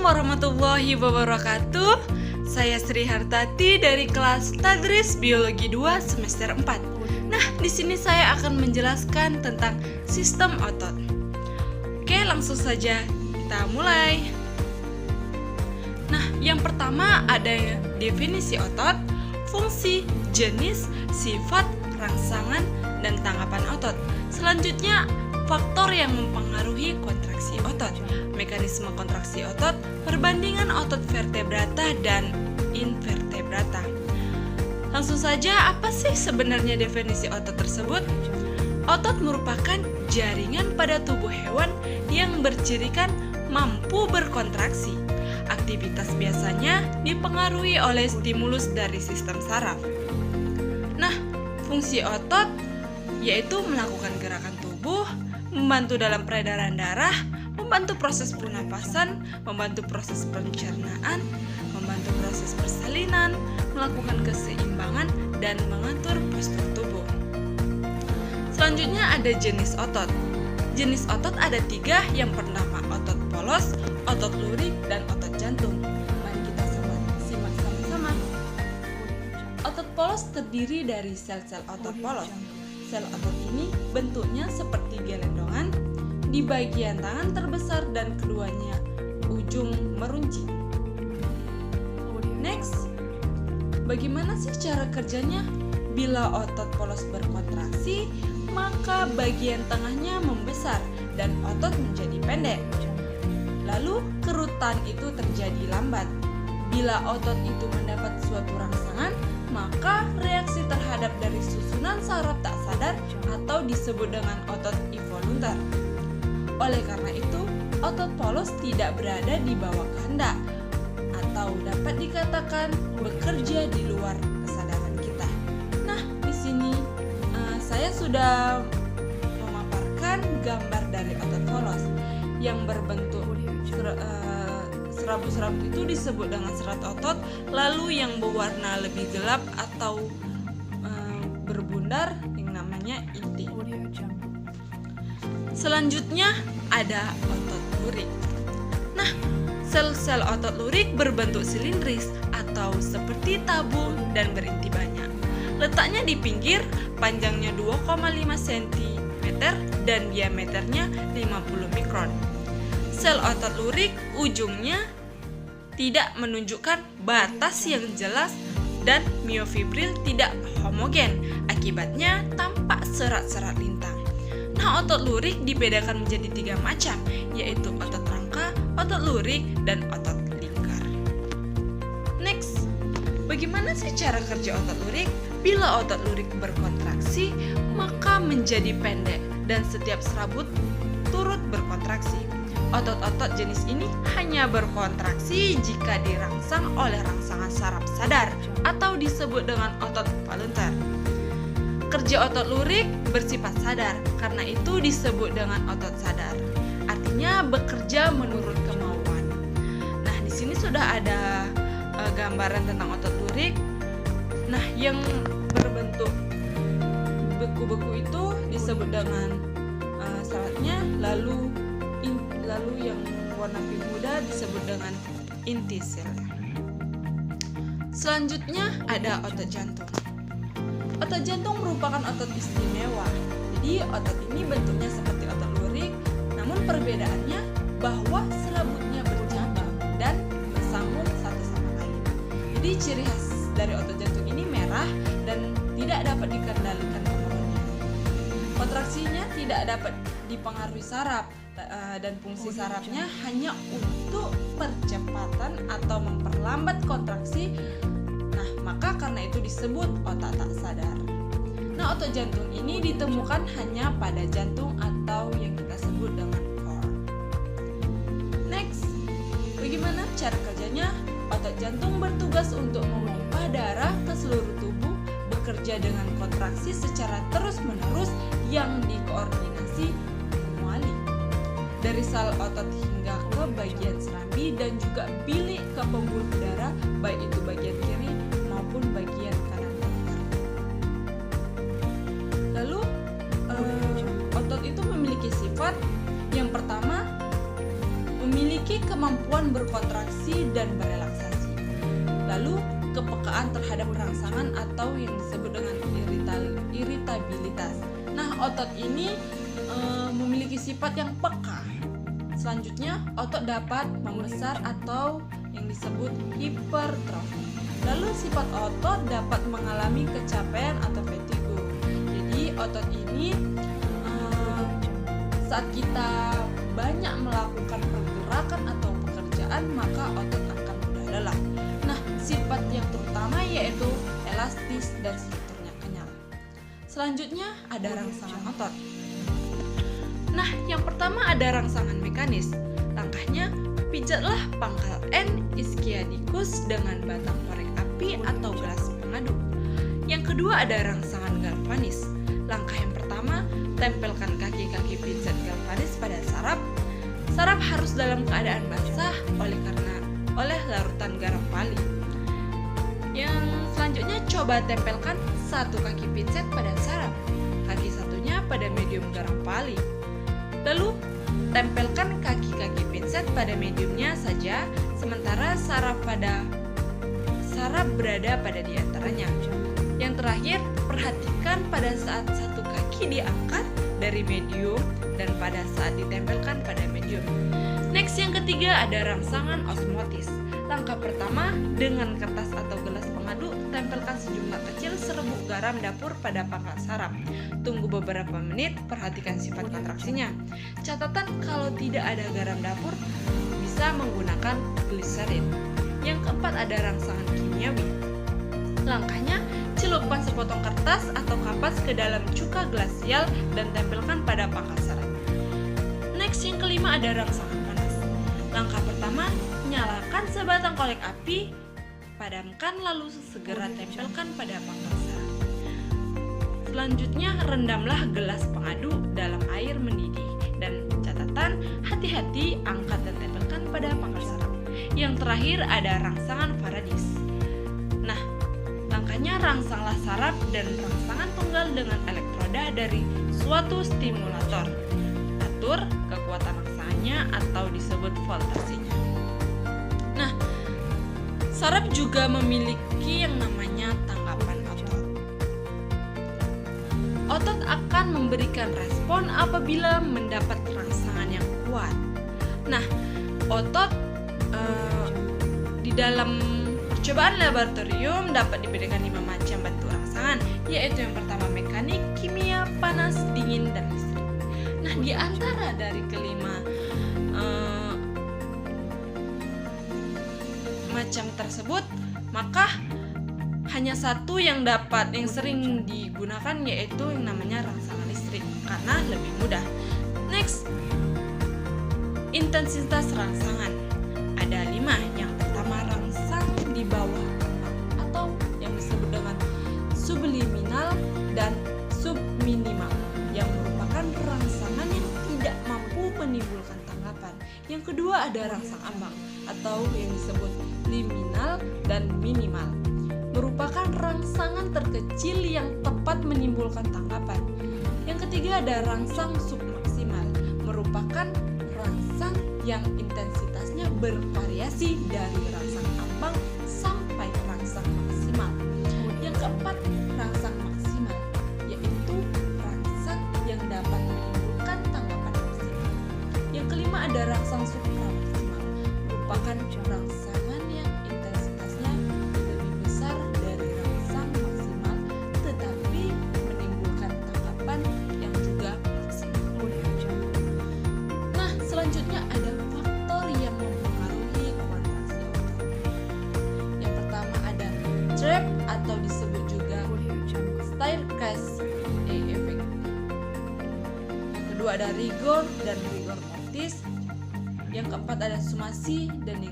warahmatullahi wabarakatuh. Saya Sri Hartati dari kelas Tadris Biologi 2 semester 4. Nah, di sini saya akan menjelaskan tentang sistem otot. Oke, langsung saja kita mulai. Nah, yang pertama ada definisi otot, fungsi, jenis, sifat, rangsangan, dan tanggapan otot. Selanjutnya, faktor yang mempengaruhi kontraksi otot, mekanisme kontraksi otot, perbandingan otot vertebrata dan invertebrata. Langsung saja, apa sih sebenarnya definisi otot tersebut? Otot merupakan jaringan pada tubuh hewan yang bercirikan mampu berkontraksi. Aktivitas biasanya dipengaruhi oleh stimulus dari sistem saraf. Nah, fungsi otot yaitu melakukan gerakan tubuh, membantu dalam peredaran darah, membantu proses pernapasan, membantu proses pencernaan, membantu proses persalinan, melakukan keseimbangan, dan mengatur postur tubuh. Selanjutnya ada jenis otot. Jenis otot ada 3, yang pertama otot polos, otot lurik, dan otot jantung. Mari kita simak sama-sama. Otot polos terdiri dari sel-sel otot polos. Sel otot ini bentuknya seperti gelendongan, di bagian tangan terbesar dan keduanya ujung meruncing. Next, bagaimana sih cara kerjanya? Bila otot polos berkontraksi, maka bagian tengahnya membesar dan otot menjadi pendek. Lalu kerutan itu terjadi lambat. Bila otot itu mendapat suatu rangsangan, maka reaksi terhadap dari susunan saraf tak sadar atau disebut dengan otot involuntar. Oleh karena itu, otot polos tidak berada di bawah kehendak atau dapat dikatakan bekerja di luar kesadaran kita. Nah, di sini saya sudah memaparkan gambar dari otot polos yang berbentuk serabut-serabut itu disebut dengan serat otot, lalu yang berwarna lebih gelap atau berbundar yang namanya inti. Selanjutnya ada otot lurik. Nah, sel-sel otot lurik berbentuk silindris atau seperti tabung dan berinti banyak. Letaknya di pinggir, panjangnya 2,5 cm dan diameternya 50 mikron. Sel otot lurik ujungnya tidak menunjukkan batas yang jelas dan miofibril tidak homogen, akibatnya tampak serat-serat lintang. Nah, otot lurik dibedakan menjadi 3 macam, yaitu otot rangka, otot lurik, dan otot lingkar. Next, bagaimana sih cara kerja otot lurik? Bila otot lurik berkontraksi, maka menjadi pendek dan setiap serabut turut berkontraksi. Otot-otot jenis ini hanya berkontraksi jika dirangsang oleh rangsangan saraf sadar atau disebut dengan otot voluntar. Kerja otot lurik bersifat sadar, karena itu disebut dengan otot sadar. Artinya bekerja menurut kemauan. Nah, di sini sudah ada gambaran tentang otot lurik. Nah, yang berbentuk beku-beku itu disebut dengan seratnya, lalu yang warna pink muda disebut dengan inti sel. Selanjutnya ada otot jantung. Otot jantung merupakan otot istimewa. Jadi otot ini bentuknya seperti otot lurik, namun perbedaannya bahwa serabutnya bercabang dan bersambung satu sama lain. Jadi ciri khas dari otot jantung ini merah dan tidak dapat dikendalikan nomornya. Kontraksinya tidak dapat dipengaruhi saraf dan fungsi sarafnya hanya untuk percepatan atau memperlambat kontraksi. Nah, maka karena itu disebut otak tak sadar. Nah, otot jantung ini ditemukan hanya pada jantung atau yang kita sebut dengan core. Next, bagaimana cara kerjanya? Otot jantung bertugas untuk memompa darah ke seluruh tubuh, bekerja dengan kontraksi secara terus-menerus yang dikoordinasi manuali. Dari sel otot hingga ke bagian serambi dan juga bilik ke pembuluh darah, baik itu bagian kiri maupun bagian kanan otot. Lalu otot itu memiliki sifat yang pertama, memiliki kemampuan kemampuan berkontraksi dan berelaksasi. Lalu kepekaan terhadap rangsangan atau yang disebut dengan iritabilitas. Nah, otot ini memiliki sifat yang peka. Selanjutnya, otot dapat membesar atau yang disebut hipertrofi. Lalu sifat otot dapat mengalami kecapean atau fatigue. Jadi otot ini saat kita banyak melakukan pergerakan atau pekerjaan, maka otot akan mudah lelah. Nah, sifat yang terutama yaitu elastis dan strukturnya kenyal. Selanjutnya ada rangsangan otot. Nah, yang pertama ada rangsangan mekanis. Langkahnya, pijatlah pangkal N ischiadicus dengan batang korek api atau gelas pengadu. Yang kedua ada rangsangan galvanis. Langkah yang pertama, tempelkan kaki-kaki pijat galvanis pada saraf. Saraf harus dalam keadaan basah oleh larutan garam pali. Yang selanjutnya, coba tempelkan satu kaki pijat pada saraf, kaki satunya pada medium garam pali. Lalu, tempelkan kaki-kaki pinset pada mediumnya saja, sementara saraf berada pada diantaranya. Yang terakhir, perhatikan pada saat satu kaki diangkat dari medium dan pada saat ditempelkan pada medium. Next, yang ketiga ada rangsangan osmotis. Langkah pertama, dengan kertas atau gelas pengadu, tempelkan sejumlah kecil serbuk garam dapur pada pangkal saraf. Tunggu beberapa menit, perhatikan sifat kontraksinya. Catatan kalau tidak ada garam dapur, bisa menggunakan gliserin. Yang keempat ada rangsangan kimiawi. Langkahnya, celupkan sepotong kertas atau kapas ke dalam cuka glasial dan tempelkan pada pangkal saraf. Next, yang kelima ada rangsangan panas. Langkah pertama, nyalakan sebatang korek api, padamkan lalu segera tempelkan pada pangkal saraf. Selanjutnya, rendamlah gelas pengadu dalam air mendidih dan catatan, hati-hati angkat dan tempelkan pada pangkal saraf. Yang terakhir ada rangsangan Faradis. Nah, langkahnya rangsanglah saraf dan rangsangan tunggal dengan elektroda dari suatu stimulator. Atur kekuatan rangsangannya atau disebut voltasenya. Nah, saraf juga memiliki yang namanya tanggapan otot. Otot akan memberikan respon apabila mendapat rangsangan yang kuat. Nah, otot di dalam percobaan laboratorium dapat dibedakan 5 macam bentuk rangsangan, yaitu yang pertama mekanik, kimia, panas, dingin, dan listrik. Nah, di antara dari kelima macam tersebut, maka hanya satu yang sering digunakan, yaitu yang namanya rangsangan listrik, karena lebih mudah. Next, intensitas rangsangan ada 5. Yang pertama, rangsang di bawah ambang atau yang disebut dengan subliminal dan subminimal, yang merupakan rangsangan yang tidak mampu menimbulkan tanggapan. Yang kedua ada rangsang ambang atau yang disebut liminal dan minimal, merupakan rangsangan terkecil yang tepat menimbulkan tanggapan. Yang ketiga ada rangsang submaksimal, merupakan rangsang yang intensitasnya bervariasi dari rangsang ambang sampai rangsang maksimal. Yang keempat, rangsang maksimal, yaitu rangsang yang dapat menimbulkan tanggapan maksimal. Yang kelima ada rangsang supramaksimal, merupakan rangsangan yang intensitasnya lebih besar dari rangsang maksimal tetapi menimbulkan tanggapan yang juga maksimal. Nah, selanjutnya ada faktor yang mempengaruhi kontraksi otot. Yang pertama ada trap atau disebut juga staircase effect. Yang kedua ada rigor dan rigor mortis. Yang keempat ada sumasi dan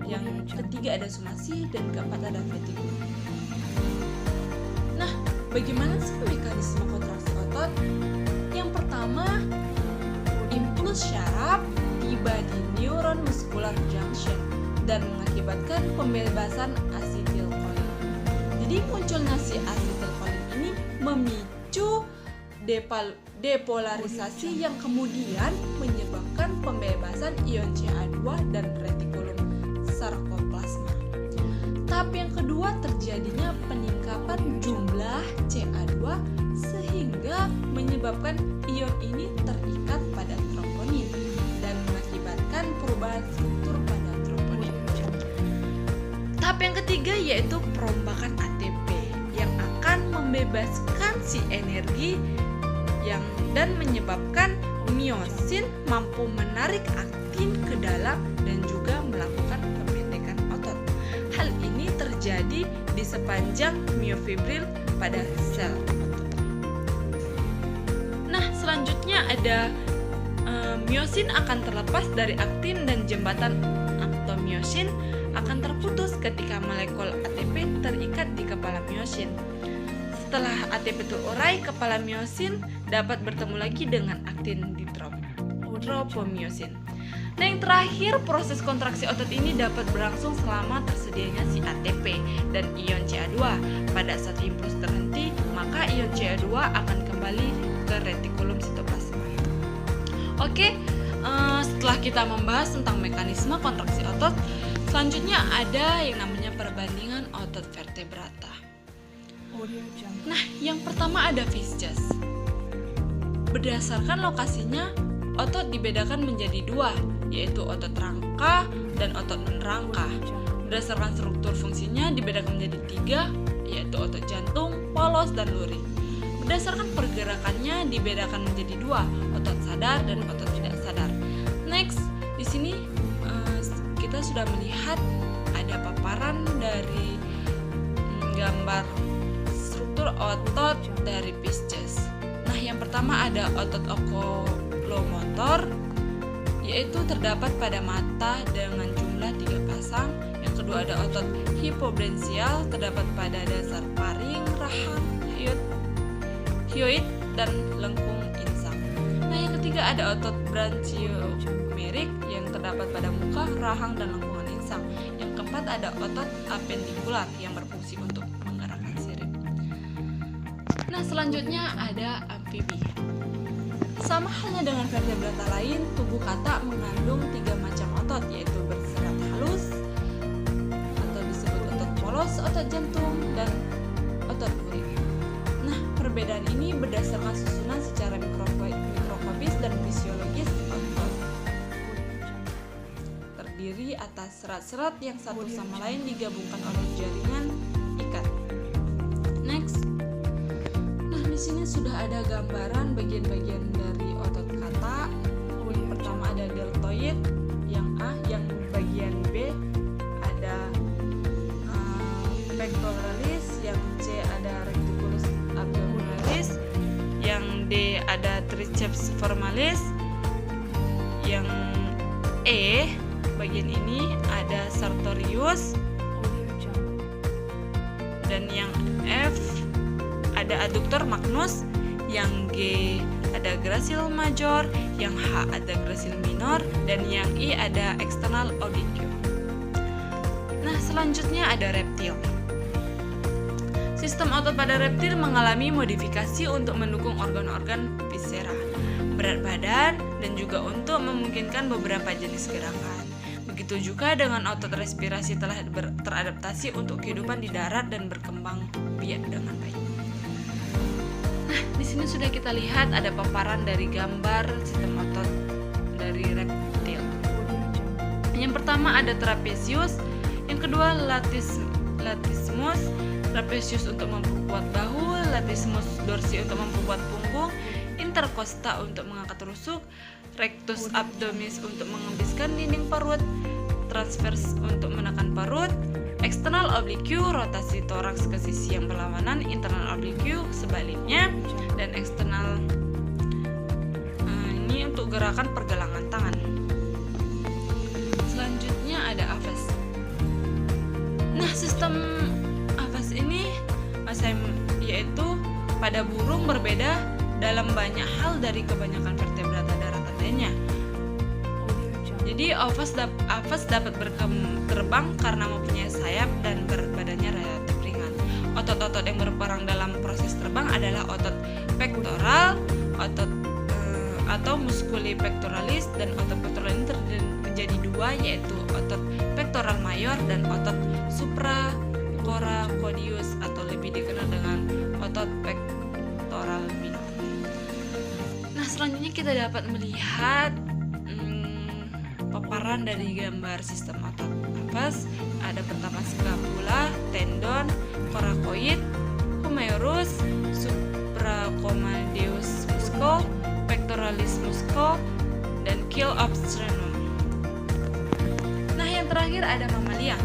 yang ketiga ada sumasi dan keempat ada fatigue. Nah, bagaimana sih mekanisme kontraksi otot? Yang pertama, impuls syaraf tiba di neuron muscular junction dan mengakibatkan pembebasan asetilkolin. Jadi munculnya si asetilkolin ini memicu depolarisasi yang kemudian menyebabkan pembebasan ion Ca2 dan retikulum sarkoplasma. Tahap yang kedua terjadinya peningkatan jumlah Ca2 sehingga menyebabkan ion ini terikat pada troponin dan mengakibatkan perubahan struktur pada troponin. Tahap yang ketiga yaitu perombakan ATP yang akan membebaskan si energi dan menyebabkan miosin mampu menarik aktin ke dalam dan juga melakukan pembendekan otot. Hal ini terjadi di sepanjang miofibril pada sel otot. Nah, selanjutnya ada miosin akan terlepas dari aktin dan jembatan aktomiosin akan terputus ketika molekul ATP terikat di kepala miosin. Setelah ATP terurai, kepala miosin dapat bertemu lagi dengan aktin di tropomiosin. Nah, yang terakhir, proses kontraksi otot ini dapat berlangsung selama tersedianya si ATP dan ion Ca2. Pada saat impuls terhenti, maka ion Ca2 akan kembali ke retikulum sitoplasma. Oke, setelah kita membahas tentang mekanisme kontraksi otot, selanjutnya ada yang namanya perbandingan otot vertebrata. Nah, yang pertama ada viscus. Berdasarkan lokasinya, otot dibedakan menjadi dua, yaitu otot rangka dan otot non-rangka. Berdasarkan struktur fungsinya dibedakan menjadi tiga, yaitu otot jantung, polos, dan lurik. Berdasarkan pergerakannya dibedakan menjadi dua, otot sadar dan otot tidak sadar. Next, di sini kita sudah melihat ada paparan dari gambar struktur otot dari viscus. Nah, yang pertama ada otot okulomotor, yaitu terdapat pada mata dengan jumlah 3 pasang. Yang kedua ada otot hipobrensial, terdapat pada dasar paring, rahang, hyoid, dan lengkung insang. Nah, yang ketiga ada otot branchiomerik yang terdapat pada muka, rahang, dan lengkungan insang. Yang keempat ada otot apendikular yang berfungsi untuk menggerakkan sirip. Nah, selanjutnya ada amfibi. Sama halnya dengan vertebrata lain, tubuh kata mengandung 3 macam otot, yaitu berserat halus atau disebut otot polos, otot jantung, dan otot lurik. Nah, perbedaan ini berdasarkan susunan secara mikrokosmis dan fisiologis otot. Terdiri atas serat-serat yang satu sama lain digabungkan oleh jaringan ikat. Next. Di sini sudah ada gambaran bagian-bagian dari otot kata. Yang pertama ada deltoid, yang A, yang bagian B ada pectoralis, yang C ada recticulus abdominalis, yang D ada triceps formalis, yang E bagian ini ada sartorius, dan yang F ada adductor magnus, yang G ada gracil major, yang H ada gracil minor, dan yang I ada external oblique. Nah, selanjutnya ada reptil. Sistem otot pada reptil mengalami modifikasi untuk mendukung organ-organ viscera, berat badan, dan juga untuk memungkinkan beberapa jenis gerakan. Begitu juga dengan otot respirasi telah teradaptasi untuk kehidupan di darat dan berkembang biak dengan baik. Nah, di sini sudah kita lihat ada paparan dari gambar sistem otot dari reptil. Yang pertama ada trapezius, yang kedua latissimus, trapezius untuk memperkuat bahu, latissimus dorsi untuk memperkuat punggung, intercosta untuk mengangkat rusuk, rectus abdominis untuk mengembiskan dinding perut, transverse untuk menekan perut, external oblique rotasi toraks ke sisi yang berlawanan, internal oblique sebaliknya, dan eksternal ini untuk gerakan pergelangan tangan. Selanjutnya ada aves. Nah, sistem aves ini yaitu pada burung berbeda dalam banyak hal dari kebanyakan vertebrata daratan lainnya. Jadi aves dapat terbang karena mempunyai sayap dan berat badannya relatif ringan. Otot-otot yang berperan dalam proses terbang adalah otot pektoral, otot atau musculi pectoralis, dan otot pektoral ini terdiri menjadi dua, yaitu otot pektoral mayor dan otot supracoracoideus atau lebih dikenal dengan otot pektoral minor. Nah, selanjutnya kita dapat melihat paparan dari gambar sistem otot nafas. Ada pertama scapula, tendon, coracoid, humerus, supracomadeus muscle, pectoralis muscle, dan keel of sternum. Nah, yang terakhir ada mamalia.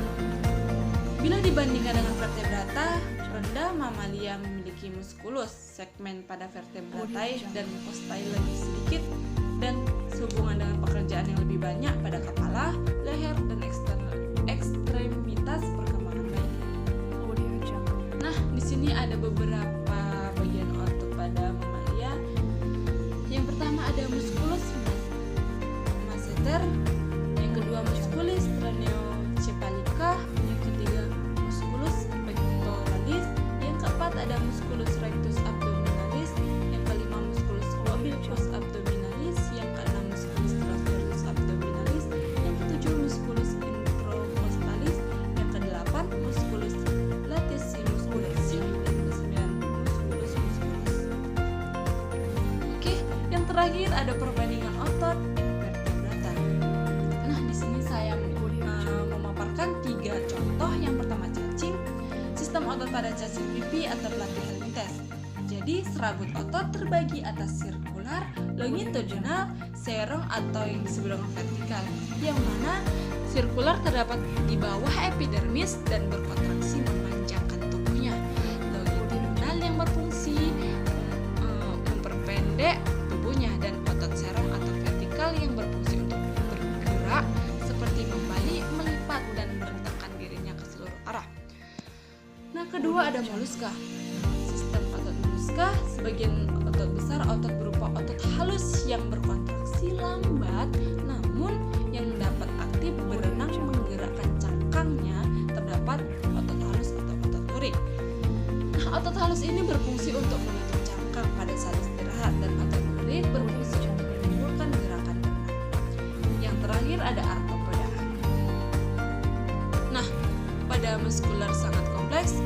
Bila dibandingkan dengan vertebrata, rendah mamalia memiliki muskulus, segmen pada vertebratae dan costae lebih sedikit, dan sehubungan dengan pekerjaan yang lebih banyak pada kepala, leher, dan ekstremitas perkembangan bayi. Nah, di sini ada beberapa bagian otot pada mamalia. Yang pertama ada musculus masseter, yang kedua musculus craniocephalica, yang ketiga musculus pectoralis, yang keempat ada musculus rectus abdominalis, yang kelima musculus obliquus abdominalis, yang keenam musculus transversus abdominalis, yang ketujuh musculus intracostalis, yang kedelapan musculus latissimus bursius, dan kesembilan musculus musculus. Oke, yang terakhir ada perbandingan otot invertebrata. Nah, di sini saya memaparkan 3 contoh. Yang pertama cacing. Sistem otot pada cacing pipi atau platyhelminthes. Jadi serabut otot terbagi atas sirkular, longitudinal, serong atau yang disebut dengan vertikal, yang mana sirkular terdapat di bawah epidermis dan berkontraksi memanjangkan tubuhnya. Longitudinal yang berfungsi memperpendek tubuhnya, dan otot serong atau vertikal yang berfungsi untuk bergerak seperti membalik, melipat, dan merentangkan dirinya ke seluruh arah. Nah, kedua ada moluska. Sistem otot moluska, sebagian otot besar otot berupa otot halus yang berkontraksi lambat, namun yang dapat aktif berenang menggerakkan cangkangnya. Terdapat otot halus atau otot lurik. Nah, otot halus ini berfungsi untuk menutup cangkang pada saat istirahat, dan otot lurik berfungsi untuk menimbulkan gerakan berenang. Yang terakhir ada arthropoda. Nah, pada muskular sangat kompleks,